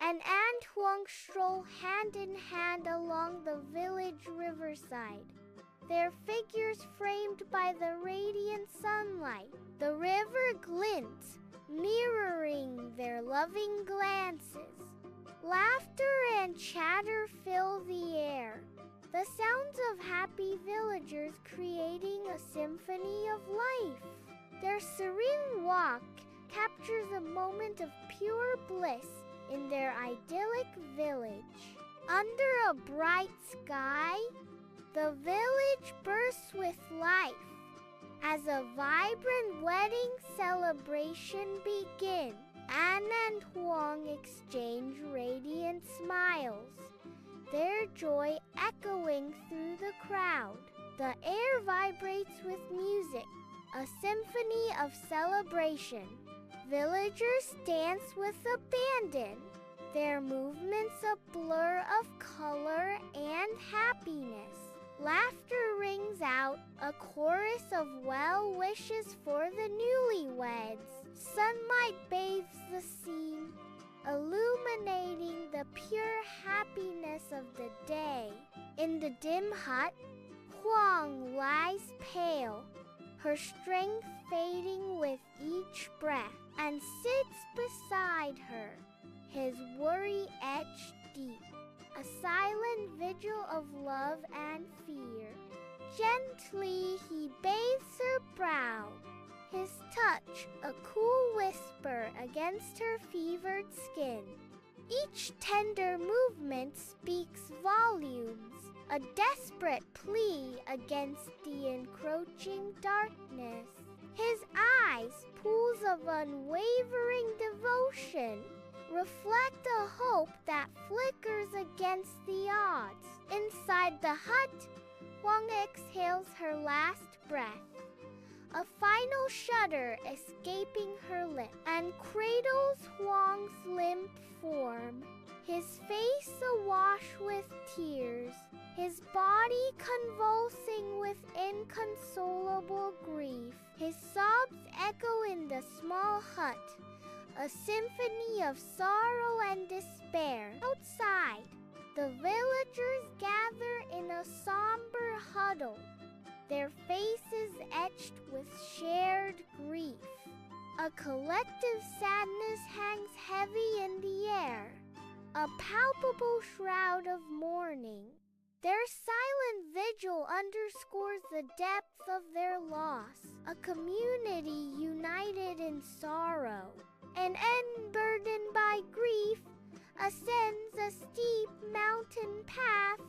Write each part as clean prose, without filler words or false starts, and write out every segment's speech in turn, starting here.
and Huong stroll hand in hand along the village riverside, their figures framed by the radiant sunlight. The river glints, mirroring their loving glances. Laughter and chatter fill the air, the sounds of happy villagers creating a symphony of life. Their serene walk captures a moment of pure bliss in their idyllic village. Under a bright sky, the village bursts with life as a vibrant wedding celebration begins. Anne and Huong exchange radiant smiles, their joy echoing through the crowd. The air vibrates with music, a symphony of celebration. Villagers dance with abandon, their movements a blur of color and happiness. Laughter rings out, a chorus of well wishes for the newlyweds. Sunlight bathes the scene, illuminating the pure happiness of the day. In the dim hut, Huang lies pale, her strength fading with each breath, and sits beside her, his worry etched deep, a silent vigil of love and fear. Gently he bathes her brow, his touch a cool whisper against her fevered skin. Each tender movement speaks volumes, a desperate plea against the encroaching darkness. His eyes, pools of unwavering devotion, reflect a hope that flickers against the odds. Inside the hut, Huang exhales her last breath, a final shudder escaping her lip, and cradles Huang's limp form, his face awash with tears, his body convulsing with inconsolable grief. His sobs echo in the small hut, a symphony of sorrow and despair. Outside, the villagers gather in a somber huddle, their faces etched with shared grief. A collective sadness hangs heavy in the air, a palpable shroud of mourning. Their silent vigil underscores the depth of their loss, a community united in sorrow. An unburdened by grief ascends a steep mountain path,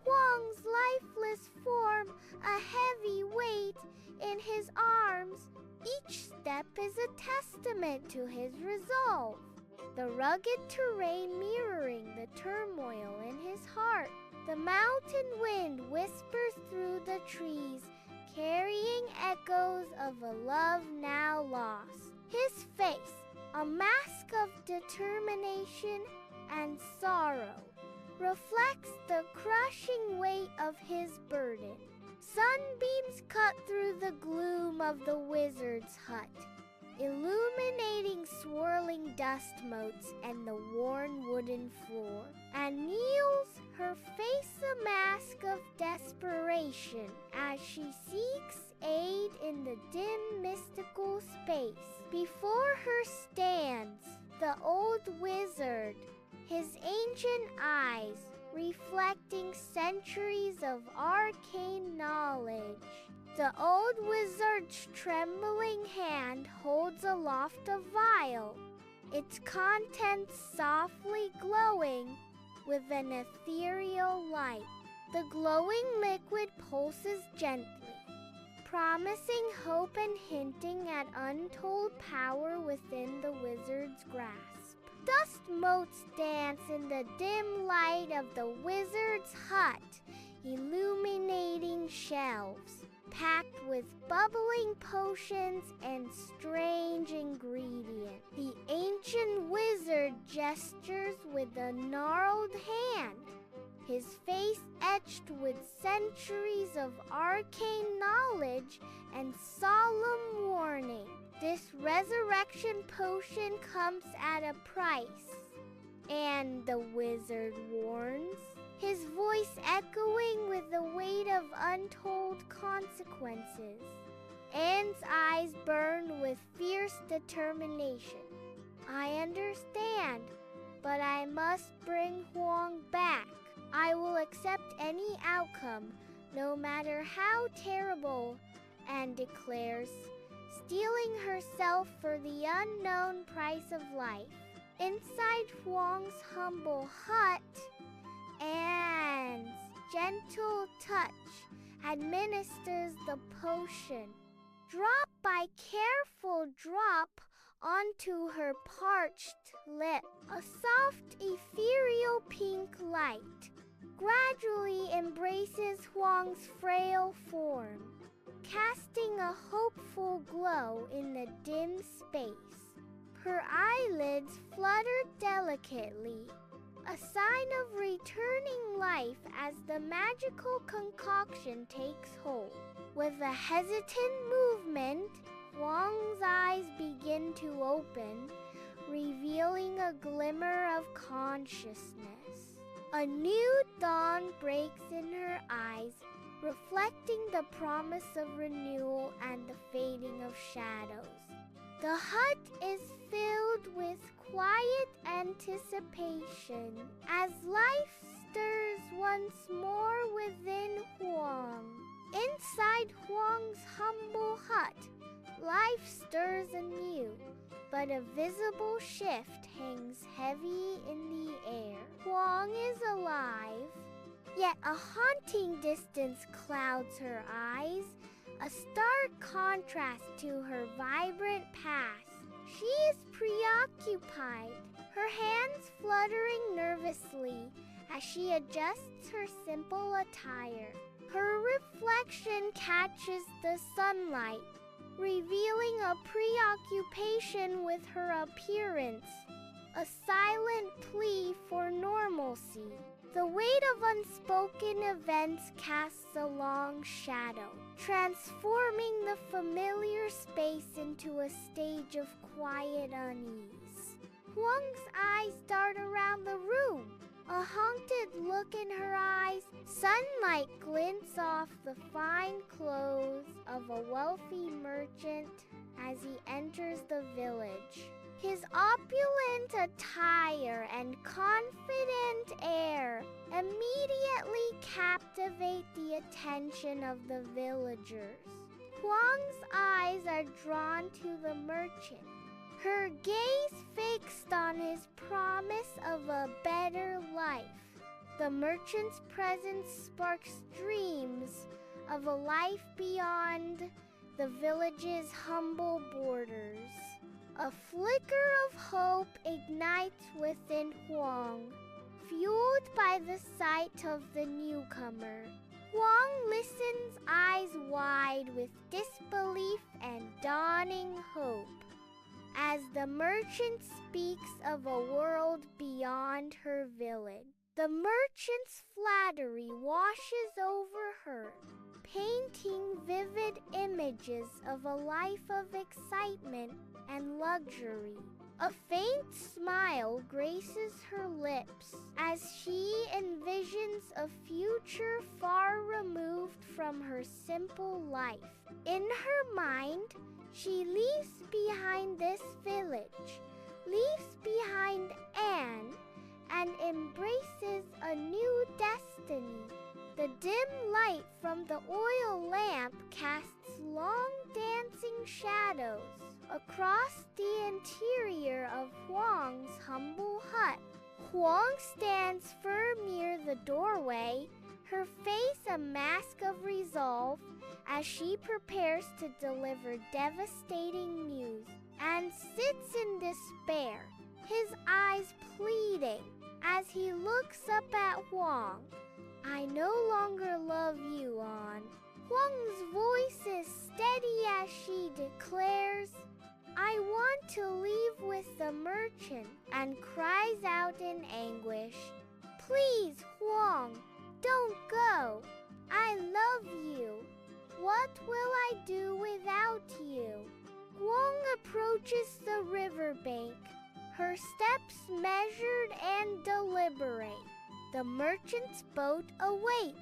Huang's lifeless form a heavy weight in his arms. Each step is a testament to his resolve, the rugged terrain mirroring the turmoil in his heart. The mountain wind whispers through the trees, carrying echoes of a love now lost. His face, a mask of determination and sorrow, reflects the crushing weight of his burden. Sunbeams cut through the gloom of the wizard's hut, illuminating swirling dust motes and the worn wooden floor. And kneels, her face a mask of desperation, as she seeks aid in the dim mystical space. Before her stands the old wizard, his ancient eyes reflecting centuries of arcane knowledge. The old wizard's trembling hand holds aloft a vial, its contents softly glowing with an ethereal light. The glowing liquid pulses gently, promising hope and hinting at untold power within the wizard's grasp. Dust motes dance in the dim light of the wizard's hut, illuminating shelves packed with bubbling potions and strange ingredients. The ancient wizard gestures with a gnarled hand, his face etched with centuries of arcane knowledge and solemn warning. This resurrection potion comes at a price, And the wizard warns, his voice echoing with the weight of untold consequences. Anne's eyes burned with fierce determination. I understand, but I must bring Huong back. I will accept any outcome, no matter how terrible, Anne declares, steeling herself for the unknown price of life. Inside Huong's humble hut, Anne's gentle touch administers the potion, drop by careful drop onto her parched lip. A soft, ethereal pink light gradually embraces Huong's frail form, casting a hopeful glow in the dim space. Her eyelids flutter delicately, a sign of returning life as the magical concoction takes hold. With a hesitant movement, Huong's eyes begin to open, revealing a glimmer of consciousness. A new dawn breaks in her eyes, reflecting the promise of renewal and the fading of shadows. The hut is filled with quiet anticipation as life stirs once more within Huong. Inside Huong's humble hut, life stirs anew, but a visible shift hangs heavy in the air. Huong is alive, yet a haunting distance clouds her eyes, a stark contrast to her vibrant past. She is preoccupied, her hands fluttering nervously as she adjusts her simple attire. Her reflection catches the sunlight, revealing a preoccupation with her appearance, a silent plea for normalcy. The weight of unspoken events casts a long shadow, transforming the familiar space into a stage of quiet unease. Huong's eyes dart around the room, a haunted look in her eyes. Sunlight glints off the fine clothes of a wealthy merchant as he enters the village. His opulent attire and confident air immediately captivate the attention of the villagers. Huong's eyes are drawn to the merchant, her gaze fixed on his promise of a better life. The merchant's presence sparks dreams of a life beyond the village's humble borders. A flicker of hope ignites within Huong, fueled by the sight of the newcomer. Huong listens, eyes wide with disbelief and dawning hope, as the merchant speaks of a world beyond her village. The merchant's flattery washes over her, painting vivid images of a life of excitement and luxury. A faint smile graces her lips as she envisions a future far removed from her simple life. In her mind, she leaves behind this village, leaves behind Anne, and embraces a new destiny. The dim light from the oil lamp casts long dancing shadows across the interior of Huong's humble hut. Huong stands firm near the doorway, her face a mask of resolve as she prepares to deliver devastating news, and sits in despair, his eyes pleading as he looks up at Huong. I no longer love you, An. Huong's voice is steady as she declares, I want to leave with the merchant, and cries out in anguish, Please, Huong, don't go. I love you. What will I do without you? Huong approaches the riverbank, her steps measured and deliberate. The merchant's boat awaits,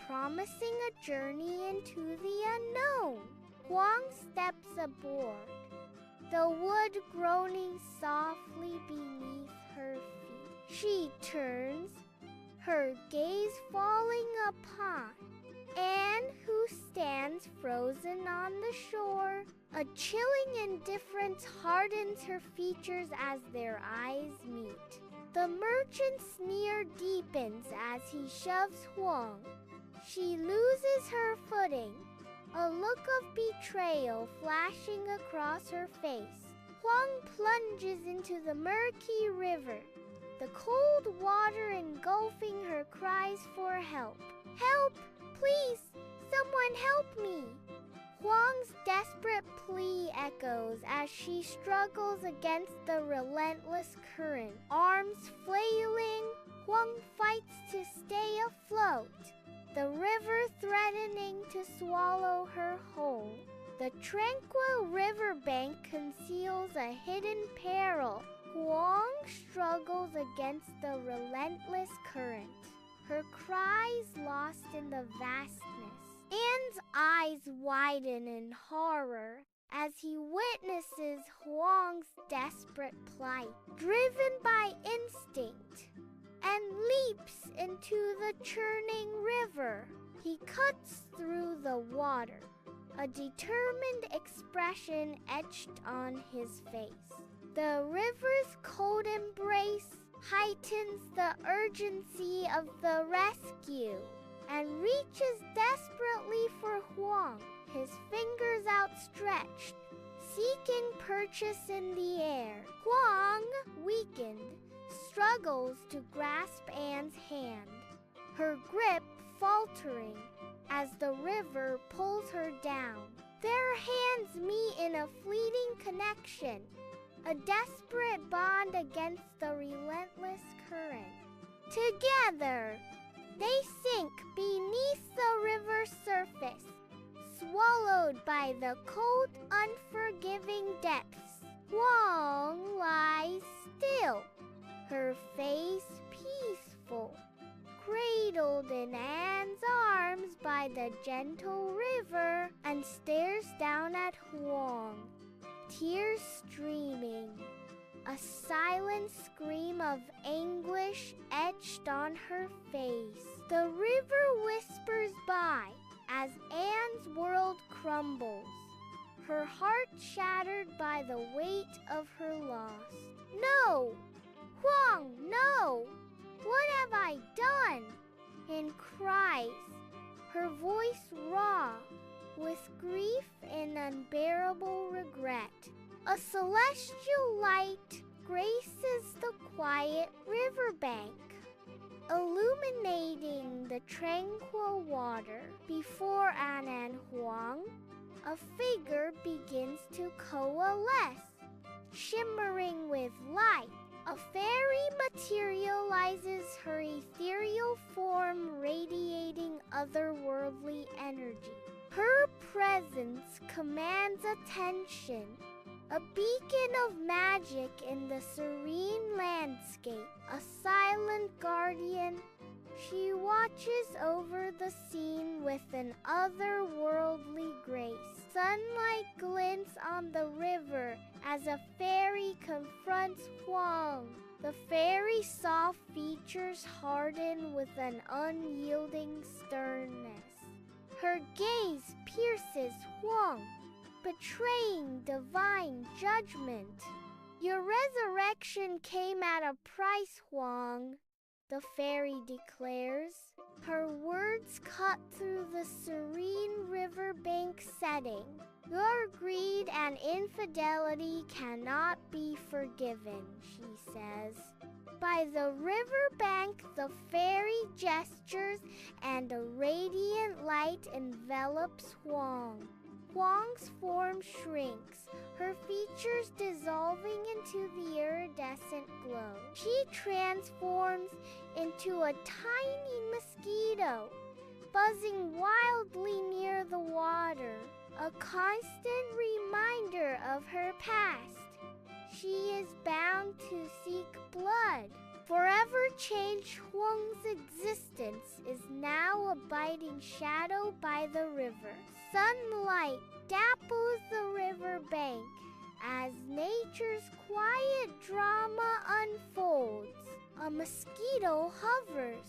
promising a journey into the unknown. Huong steps aboard, the wood groaning softly beneath her feet. She turns, her gaze falling upon Anne, who stands frozen on the shore. A chilling indifference hardens her features as their eyes meet. The merchant's sneer deepens as he shoves Huong. She loses her footing, a look of betrayal flashing across her face. Huong plunges into the murky river, the cold water engulfing her cries for help. Help! Please! Someone help me! Huong's desperate plea echoes as she struggles against the relentless current. Arms flailing, Huong fights to stay afloat, the river threatening to swallow her whole. The tranquil riverbank conceals a hidden peril. Huong struggles against the relentless current, her cries lost in the vastness. Anne's eyes widen in horror as he witnesses Huong's desperate plight, driven by instinct, and leaps into the churning river. He cuts through the water, a determined expression etched on his face. The river's cold embrace heightens the urgency of the rescue and reaches desperately for Huong, his fingers outstretched, seeking purchase in the air. Huong, weakened, struggles to grasp Anne's hand, her grip faltering as the river pulls her down. Their hands meet in a fleeting connection, a desperate bond against the relentless current. Together, they sink beneath the river's surface, swallowed by the cold, unforgiving depths. Huong lies still, her face peaceful, cradled in Anne's arms by the gentle river, and stares down at Huong, tears streaming, a silent scream of anguish etched on her face. The river whispers by as Anne's world crumbles, her heart shattered by the weight of her loss. No! Huong, no! What have I done? In cries, her voice raw with grief and unbearable regret. A celestial light graces the quiet riverbank, illuminating the tranquil water. Before Anne and Huong, a figure begins to coalesce, shimmering with light. A fairy materializes, her ethereal form radiating otherworldly energy. Her presence commands attention, a beacon of magic in the serene landscape, a silent guardian. She watches over the scene with an otherworldly grace. Sunlight glints on the river as a fairy confronts Huong. The fairy's soft features harden with an unyielding sternness. Her gaze pierces Huong, betraying divine judgment. Your resurrection came at a price, Huong, the fairy declares. Her words cut through the serene riverbank setting. Your greed and infidelity cannot be forgiven, she says. By the riverbank, the fairy gestures, and a radiant light envelops Huong. Huong's form shrinks, her features dissolving into the iridescent glow. She transforms into a tiny mosquito, buzzing wildly near the water, a constant reminder of her past. She is bound to seek blood. Forever changed, Huong's existence is now a biting shadow by the river. Sunlight dapples the river bank as nature's quiet drama unfolds. A mosquito hovers,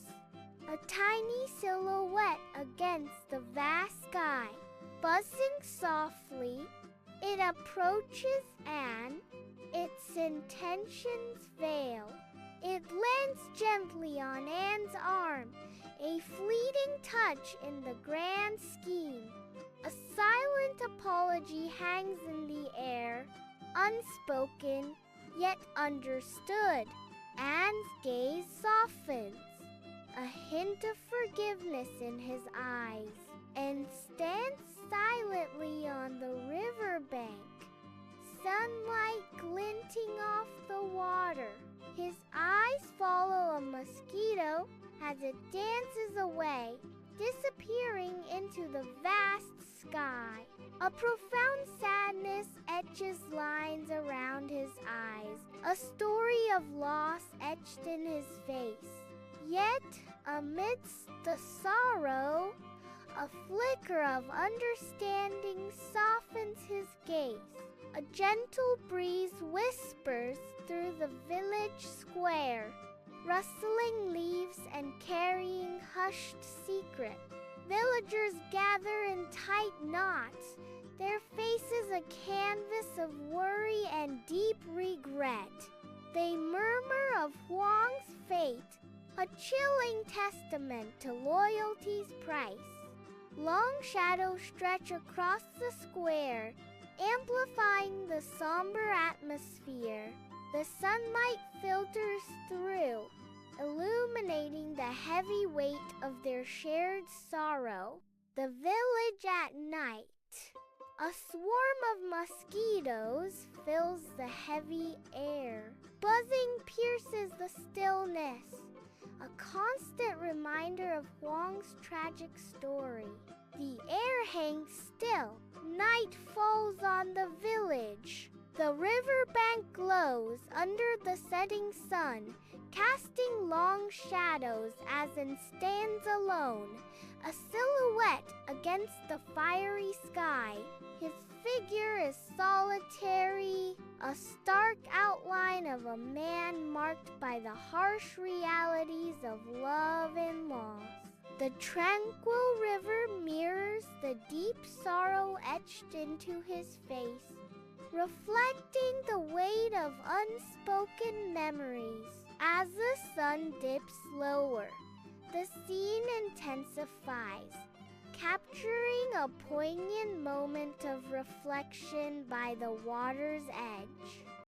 a tiny silhouette against the vast sky. Buzzing softly, it approaches and its intentions veil. It lands gently on Anne's arm, a fleeting touch in the grand scheme. A silent apology hangs in the air, unspoken yet understood. Anne's gaze softens, a hint of forgiveness in his eyes, and stands silently on the riverbank, sunlight glinting off the water. His eyes follow a mosquito as it dances away, disappearing into the vast sky. A profound sadness etches lines around his eyes, a story of loss etched in his face. Yet, amidst the sorrow, a flicker of understanding softens his gaze. A gentle breeze whispers through the village square, rustling leaves and carrying hushed secret. Villagers gather in tight knots, their faces a canvas of worry and deep regret. They murmur of Huong's fate, a chilling testament to loyalty's price. Long shadows stretch across the square, amplifying the somber atmosphere. The sunlight filters through, illuminating the heavy weight of their shared sorrow. The village at night. A swarm of mosquitoes fills the heavy air. Buzzing pierces the stillness, a constant reminder of Huong's tragic story. The air hangs still. Night falls on the village. The riverbank glows under the setting sun, casting long shadows as it stands alone, a silhouette against the fiery sky. His figure is solitary, a stark outline of a man marked by the harsh realities of love and loss. The tranquil river mirrors the deep sorrow etched into his face, reflecting the weight of unspoken memories. As the sun dips lower, the scene intensifies, capturing a poignant moment of reflection by the water's edge.